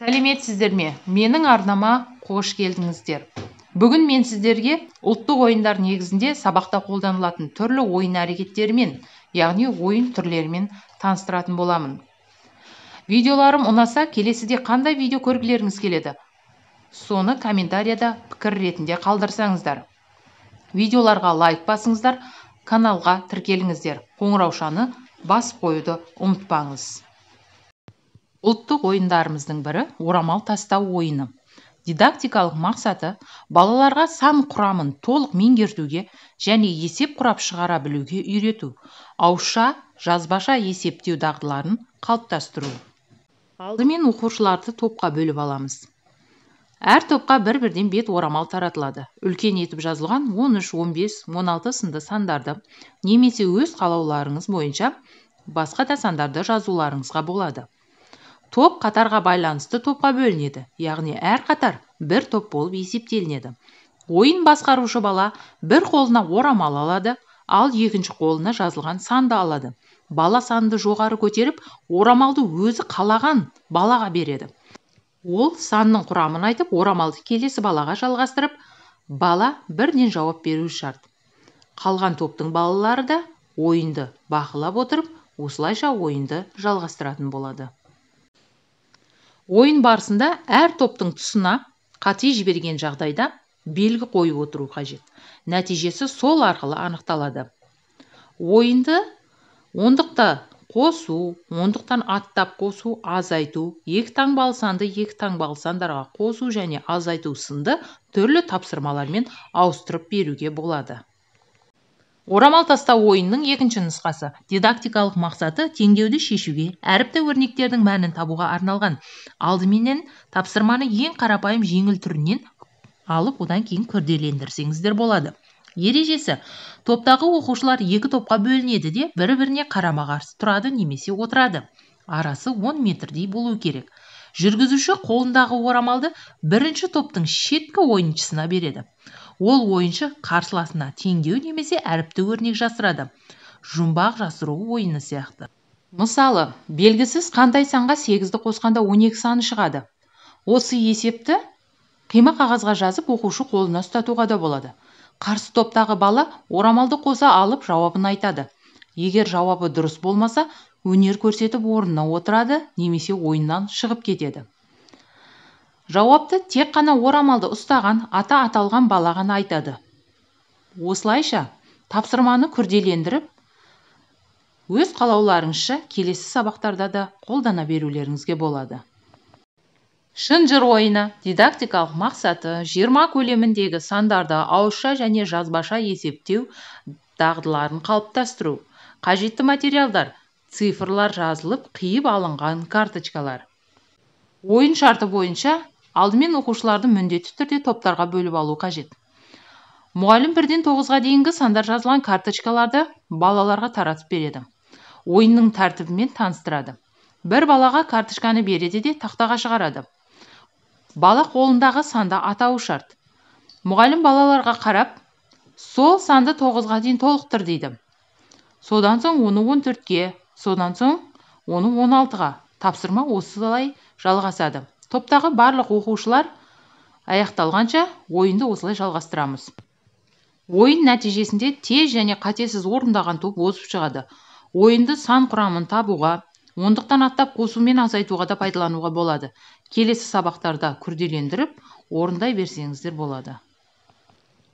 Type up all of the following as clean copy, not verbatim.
Сәлеметсіздер ме? Менің арнама қош келдіңіздер. Бүгін мен сіздерге ұлттық ойындар негізінде сабақта қолданылатын түрлі ойын әрекеттерімен, яғни ойын түрлерімен таныстыратын боламын. Видеоларым ұнаса, келесіде қандай видео көргілеріңіз келеді? Соны комментарияда пікір ретінде қалдырсаңыздар. Видеоларға лайк басыңыздар, каналға тіркеліңіздер. Қоңыраушаны басып қоюды ұмытпаңыз. Ұлттық ойындарымыздың бірі орамал тастау ойыны. Дидактикалық мақсаты балаларға сан құрамын толық меңгертуге және есеп құрап шығара білуге үйрету, ауызша, жазбаша есептеу дағдыларын қалыптастыру. Алдымен оқушыларды топқа бөліп аламыз. Әр топқа бір-бірден бет орамал таратылады. Үлкен етіп жазылған 13, 15, 16 сынды сандарды немесе өз қалауларыңыз бойынша басқа да сандарды жазуларыңызға болады. Топ қатарға байланысты топқа бөлінеді, яғни әр қатар бір топ болып есептелінеді. Ойын басқарушы бала бір қолына орамал алады, ал екінші қолына жазылған санды алады. Бала санды жоғары көтеріп, орамалды өзі қалаған балаға береді. Ол санның құрамын айтып, орамалды келесі балаға жалғастырып, бала бірден жауап беруі шарт. Қалған топтың балалары да ойынды бақылап отырып, осылайша ойынды жалғастыратын болады. Ойын барысында әр топтың тұсына қате жіберген жағдайда белгі қойып отыру қажет. Нәтижесі сол арқылы анықталады. Ойынды ондықта қосу, ондықтан аттап қосу, азайту, екі таңбалы санды екі таңбалы сандарға қосу және азайту сынды түрлі тапсырмалармен ауыстырып беруге болады. Орамал тастау ойынның екінші нұсқасы. Дидактикалық мақсаты теңдеуді шешуге, әріпті өрнектердің мәнін табуға арналған. Алдыменен тапсырманы ең қарапайым жеңіл түрінен алып, одан кейін күрделендірсеңіздер болады. Ережесі: топтағы оқушылар екі топқа бөлінеді де бір-біріне қарама-қарсы тұрады немесе отырады. Арасы 10 метрдей болу керек. Жүргізуші қолындағы орамалды бірінші топтың шеткі ойыншысына береді. Ол ойыншы қарсыласына теңдеу немесе әріпті өрнек жасырады. Жұмбақ жасыру ойыны сияқты. Мысалы, белгісіз қандай санға 8-ді қосқанда 12 саны шығады. Осы есепті қима қағазға жазып, оқушы қолына ұстатуға да болады. Қарсы топтағы бала орамалды қоса алып жауабын айтады. Егер жауабы дұрыс болмаса, өнер көрсетіп орнына отырады немесе ойыннан шығып кетеді. Жауапты тек қана орамалды ұстаған ата аталған бала ғана айтады. Осылайша тапсырманы күрделендіріп, өз қалауларыңызша келесі сабақтарда да қолдана берулеріңізге болады. Шын жыр ойыны. Дидактикалық мақсаты 20 көлеміндегі сандарды ауызша және жазбаша есептеу дағдыларын қалыптастыру. Қажетті материалдар: цифрлар жазылып, қиып алынған карточкалар. Ойын шарты бойынша алдымен оқушыларды міндетті түрде топтарға бөліп алу қажет. Мұғалім 1-ден 9-ға дейінгі сандар жазылған карточкаларды балаларға таратып береді. Ойынның тәртібімен таныстырады. Бір балаға карточканы береді де тақтаға шығарады. Бала қолындағы санды атауы шарт. Мұғалім балаларға қарап, сол санды 9-ға дейін толықтыр дейді. Содан соң оны 14-ке, содан соң оны 16-ға. Тапсырма осылай жалғасады. Топтағы барлық оқушылар аяқталғанша ойынды осылай жалғастырамыз. Ойын нәтижесінде тез және қатесіз орындаған топ озып шығады. Ойынды сан құрамын табуға, ондықтан аттап қосумен азайтуға да пайдалануға болады. Келесі сабақтарда күрделендіріп, орындай берсеңіздер болады.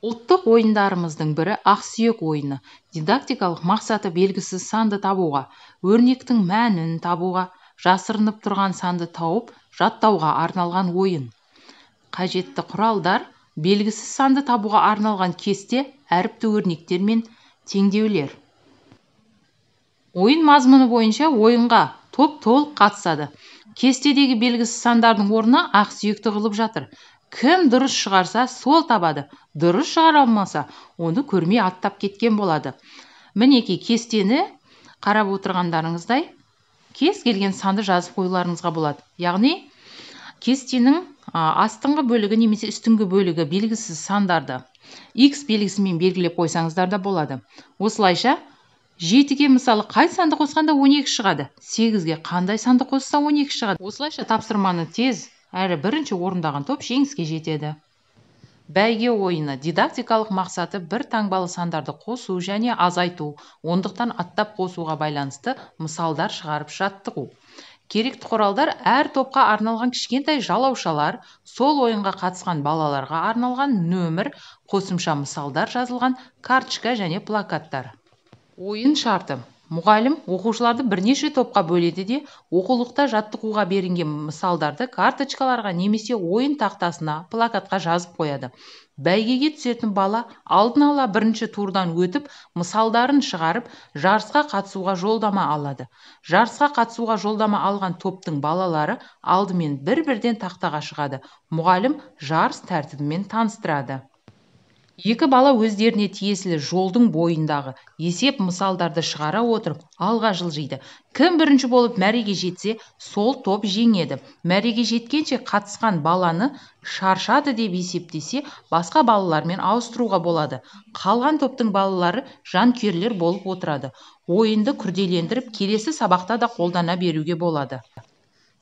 Ұлттық ойындарымыздың бірі ақсүйек ойыны. Дидактикалық мақсаты белгісіз санды табуға, өрнектің мәнін табуға, жасырынып тұрған санды тауып, жаттауға арналған ойын. Қажетті құралдар: белгісіз санды табуға арналған кесте, әріпті өрнектер мен теңдеулер. Ойын мазмұны бойынша ойынға топ толық қатысады. Кестедегі белгісіз сандардың орнына ақсүйекті қылып жатыр. Кім дұрыс шығарса, сол табады. Дұрыс шығара алмаса, оны көрмей аттап кеткен болады. Мінеки, кестені қарап отырғандарыңыздай кез келген санды жазып қоюларыңызға болады. Яғни, кестенің астыңғы бөлігі немесе үстіңгі бөлігі белгісіз сандарды X белгісімен белгілеп қойсаңыздар да болады. Осылайша 7-ге мысалы қай санды қосқанда 12 шығады? 8-ге қандай санды қосса 12 шығады? Осылайша тапсырманы тез әрі бірінші орындаған топ жеңіске жетеді. Бәйге ойыны дидактикалық мақсаты бір таңбалы сандарды қосу және азайту, ондықтан аттап қосуға байланысты мысалдар шығарып жаттығу. Керекті құралдар әр топқа арналған кішкентай жалаушалар, сол ойынға қатысқан балаларға арналған нөмір, қосымша мысалдар жазылған карточка және плакаттар. Ойын шарты. Мұғалім оқушыларды бірнеше топқа бөледі де, оқулықта жаттығуға берілген мысалдарды карточкаларға немесе ойын тақтасына, плакатқа жазып қояды. Бәйгеге түсетін бала алдын ала бірінші турдан өтіп, мысалдарын шығарып, жарысқа қатысуға жолдама алады. Жарысқа қатысуға жолдама алған топтың балалары алдымен бір-бірден тақтаға шығады. Мұғалім жарыс тәртібімен таныстырады. Екі бала өздеріне тиесілі жолдың бойындағы есеп мысалдарды шығара отырып, алға жылжиды. Кім бірінші болып мәреге жетсе, сол топ жеңеді. Мәреге жеткенше қатысқан баланы шаршады деп есептесе, басқа балалармен ауыстыруға болады. Қалған топтың балалары жанкүйерлер болып отырады. Ойынды күрделендіріп, келесі сабақта да қолдана беруге болады.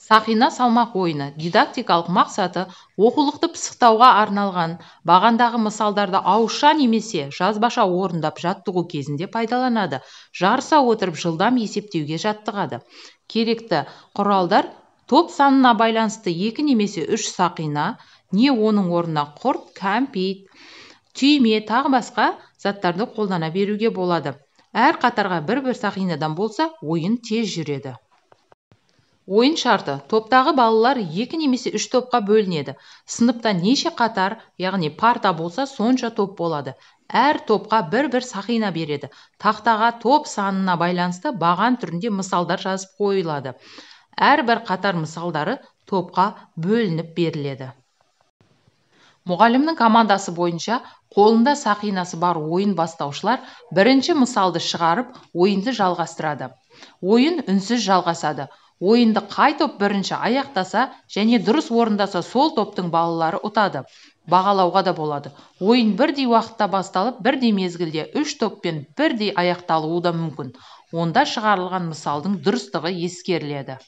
Сақина салмақ ойыны дидактикалық мақсаты оқулықты пысықтауға арналған, бағандағы мысалдарды ауызша немесе жазбаша орындап жаттығу кезінде пайдаланады. Жарыса отырып жылдам есептеуге жаттығады. Керекті құралдар топ санына байланысты 2 немесе 3 сақина, не оның орнына құрт, кәмпит, түйме, тағы басқа заттарды қолдана беруге болады. Әр қатарға бір-бір сақинадан болса, ойын тез жүреді. Ойын шарты. Топтағы балалар 2 немесе 3 топқа бөлінеді. Сыныпта неше қатар, яғни парта болса, сонша топ болады. Әр топқа бір-бір сақина береді. Тақтаға топ санына байланысты баған түрінде мысалдар жазып қойылады. Әрбір қатар мысалдары топқа бөлініп беріледі. Мұғалімнің командасы бойынша қолында сақинасы бар ойын бастаушылар бірінші мысалды шығарып, ойынды жалғастырады. Ойын үнсіз жалғасады. Ойынды қай топ бірінші аяқтаса және дұрыс орындаса, сол топтың балалары ұтады. Бағалауға да болады. Ойын бірдей уақытта басталып, бірдей мезгілде 3 топпен бірдей аяқталуы да мүмкін. Онда шығарылған мысалдың дұрыстығы ескеріледі.